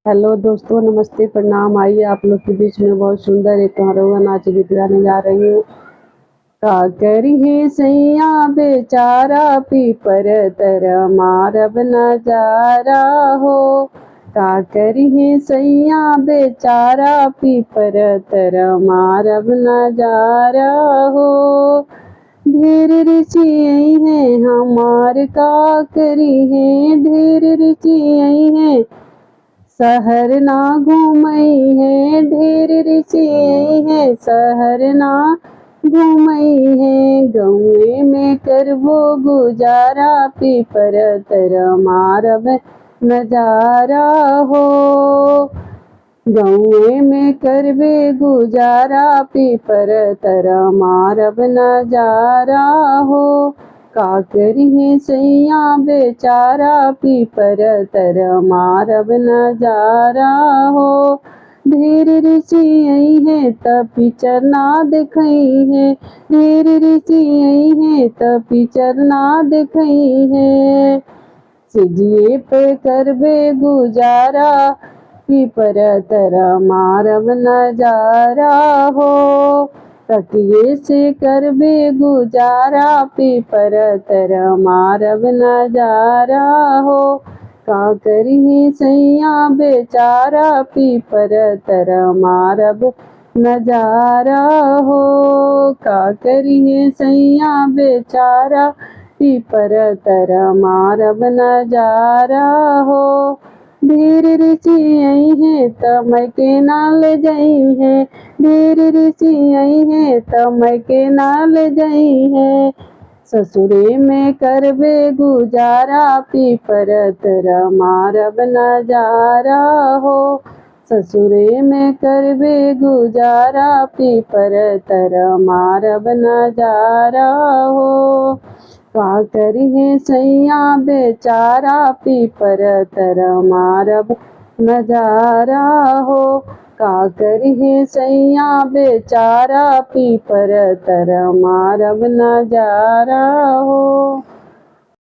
Hello दोस्तों, नमस्ते, प्रणाम। आइए आप लोग के बीच में बहुत सुंदर एक कमरौआ नाच गीत गाने जा रही हूँ। का करिए सैया बेचारा पीपर तर मारब नजारा हो। का करिए सैया बेचारा पीपर तर मारब नजारा हो। ढेर रुचियई है हमार का करी है, ढेर रुचियई है शहर ना घूमई है, ढेर रुचियई है शहर ना घूमई है। गौए में करबो गुजारा पीपर तर मारब नजारा हो। गौए में करबे गुजारा पीपर तर मारब नजारा हो। का करिए सैया बेचारा पीपर तर मारब नजारा हो। ढेर रुचियई है त पिचर ना देखई है, ढेर रुचियई है त पिचर ना देखई है। सिजिए पे करबे गुजारा पीपर तर मारब नजारा हो। तकिए से करबे गुजारा पीपर तर मारब नजारा हो। का करिए सैया बेचारा पीपर तर मारब नजारा हो। का करिए सैया बेचारा पीपर तर मारब नजारा हो। ढेर रुचियई है त मैके नाल जई है, ढेर रुचियई है त मैके नाल जई है। ससुरे में करबे गुजारा पीपर तर मारब नजारा हो। ससुरे में करबे गुजारा पीपर तर मारब नजारा हो। का करिए सैया बेचारा पीपर तर मारब नजारा हो। का करिए सैया बेचारा पीपर तर मारब नजारा हो।